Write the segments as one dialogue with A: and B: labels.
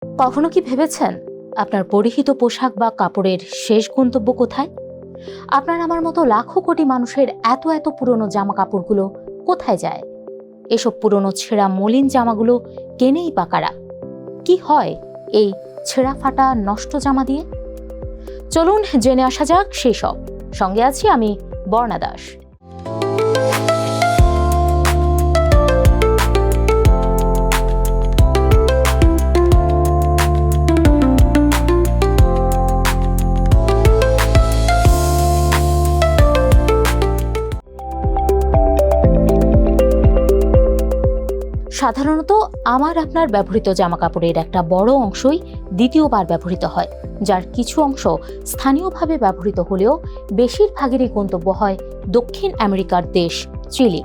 A: কখনো কি ভেবেছেন আপনার পরিহিত পোশাক বা কাপড়ের শেষ গন্তব্য কোথায়? আপনার আমার মতো লাখো কোটি মানুষের এত এত পুরনো জামা কাপড়গুলো কোথায় যায়? এসব পুরনো ছেঁড়া মলিন জামাগুলো কেনেই বা কারা? কি হয় এই ছেঁড়া ফাটা নষ্ট জামা দিয়ে? চলুন জেনে আসা যাক সেই সব। সঙ্গে আছি আমি, বর্ণা দাস। সাধারণত আমার আপনার ব্যবহৃত জামাকাপড়ের একটা বড় অংশই দ্বিতীয়বার ব্যবহৃত হয়, যার কিছু অংশ স্থানীয়ভাবে ব্যবহৃত হলেও বেশিরভাগেরই গন্তব্য হয় দক্ষিণ আমেরিকার দেশ চিলি।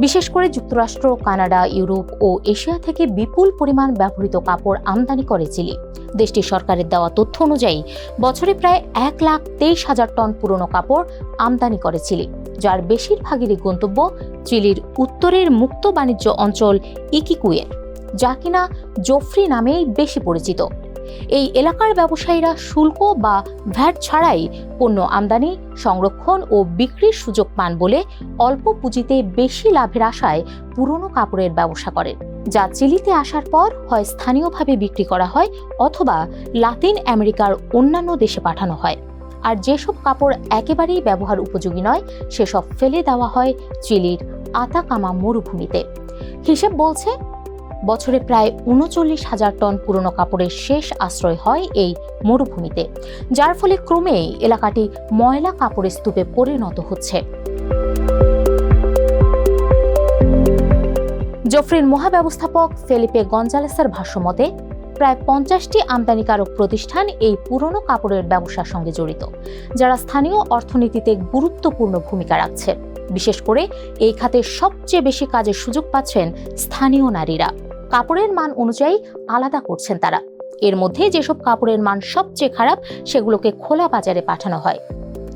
A: বিশেষ করে যুক্তরাষ্ট্র, কানাডা, ইউরোপ ও এশিয়া থেকে বিপুল পরিমাণ ব্যবহৃত কাপড় আমদানি করে চিলি। দেশটির সরকারের দেওয়া তথ্য অনুযায়ী বছরে প্রায় 1,23,000 টন পুরনো কাপড় আমদানি করে চিলি, যার বেশিরভাগেরই গন্তব্য চিলির উত্তরের মুক্ত বাণিজ্য অঞ্চল ইকিকুয়ে, যা কিনা জোফ্রি নামেই বেশি পরিচিত। এই এলাকার ব্যবসায়ীরা শুল্ক বা ভ্যাট ছাড়াই পণ্য আমদানি, সংরক্ষণ ও বিক্রির সুযোগ পান বলে অল্প পুঁজিতে বেশি লাভের আশায় পুরনো কাপড়ের ব্যবসা করেন, যা চিলিতে আসার পর হয় স্থানীয়ভাবে বিক্রি করা হয় অথবা লাতিন আমেরিকার অন্যান্য দেশে পাঠানো হয়। আর যেসব কাপড় একেবারেই ব্যবহার উপযোগী নয় সেসব ফেলে দেওয়া হয় চিলির আতাকামা মরুভূমিতে। হিসেব বলছে বছরে প্রায় 39,000 টন পুরনো কাপড়ের শেষ আশ্রয় হয় এই মরুভূমিতে, যার ফলে ক্রমেই এলাকাটি ময়লা কাপড়ের স্তূপে পরিণত হচ্ছে। জোফ্রির মহাব্যবস্থাপক ফেলিপে গঞ্জালেসের ভাষ্যমতে প্রায় 50টি আমদানিকারক প্রতিষ্ঠান এই পুরনো কাপড়ের ব্যবসার সঙ্গে জড়িত, যারা স্থানীয় অর্থনীতিতে গুরুত্বপূর্ণ ভূমিকা রাখছে। বিশেষ করে এই খাতে সবচেয়ে বেশি কাজের সুযোগ পাচ্ছেন স্থানীয় নারীরা। কাপড়ের মান অনুযায়ী আলাদা করছেন তারা। এর মধ্যে যেসব কাপড়ের মান সবচেয়ে খারাপ সেগুলোকে খোলা বাজারে পাঠানো হয়,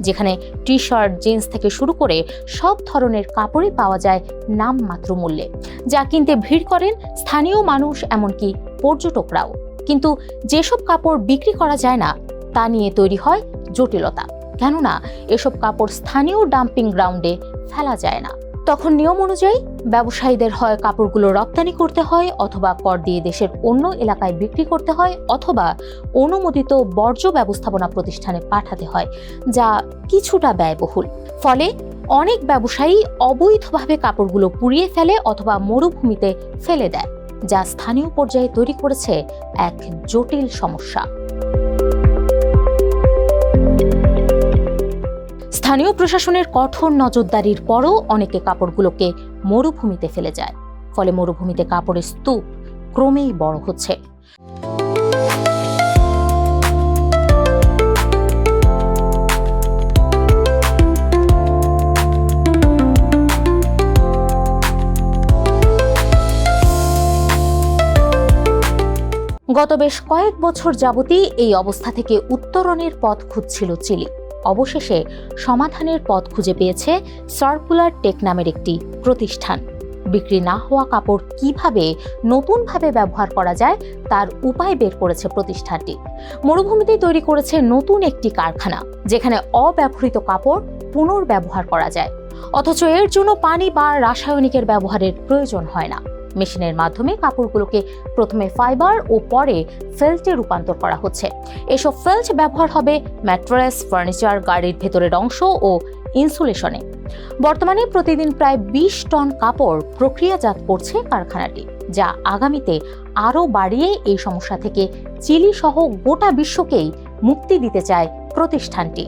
A: যেখানে টি শার্ট, জিন্স থেকে শুরু করে সব ধরনের কাপড়ই পাওয়া যায় নামমাত্র মূল্যে, যা কিনতে ভিড় করেন স্থানীয় মানুষ, এমনকি পর্যটকরাও। কিন্তু যেসব কাপড় বিক্রি করা যায় না তা নিয়ে তৈরি হয় জটিলতা, কেননা এসব কাপড় স্থানীয় ডাম্পিং গ্রাউন্ডে ফেলা যায় না। তখন নিয়ম অনুযায়ী ব্যবসায়ীদের হয় কাপড়গুলো রপ্তানি করতে হয়, অথবা কর দিয়ে দেশের অন্য এলাকায় বিক্রি করতে হয়, অথবা অনুমোদিত বর্জ্য ব্যবস্থাপনা প্রতিষ্ঠানে পাঠাতে হয়, যা কিছুটা ব্যয়বহুল। ফলে অনেক ব্যবসায়ী অবৈধভাবে কাপড়গুলো পুড়িয়ে ফেলে অথবা মরুভূমিতে ফেলে দেয়, যা স্থানীয় পর্যায়ে তৈরি করেছে এক জটিল সমস্যা। স্থানীয় প্রশাসনের কঠোর নজরদারির পরও অনেকে কাপড়গুলোকে মরুভূমিতে ফেলে যায়, ফলে মরুভূমিতে কাপড়ের স্তূপ ক্রমেই বড় হচ্ছে। গত বেশ কয়েক বছর যাবতই এই অবস্থা থেকে উত্তরণের পথ খুঁজছিল চিলি। অবশেষে সমাধানের পথ খুঁজে পেয়েছে সার্কুলার টেক নামের একটি প্রতিষ্ঠান। বিক্রি না হওয়া কাপড় কিভাবে নতুনভাবে ব্যবহার করা যায় তার উপায় বের করেছে প্রতিষ্ঠানটি। মরুভূমিতে তৈরি করেছে নতুন একটি কারখানা, যেখানে অব্যবহৃত কাপড় পুনর্ব্যবহার করা যায়, অথচ এর জন্য পানি বা রাসায়নিকের ব্যবহারের প্রয়োজন হয় না। মেশিনের মাধ্যমে কাপড়গুলোকে প্রথমে ফাইবার ও পরে ফেল্টে রূপান্তর করা হচ্ছে। এসব ফেল্ট ব্যবহার হবে ম্যাট্রেস, ফার্নিচার, গাড়ির ভেতরের অংশ ও ইনসুলেশনে। বর্তমানে প্রতিদিন প্রায় 20 টন কাপড় প্রক্রিয়াজাত করছে কারখানাটি, যা আগামীতে আরও বাড়িয়ে এই সমস্যা থেকে চিলি সহ গোটা বিশ্বকেই মুক্তি দিতে চায় প্রতিষ্ঠানটি।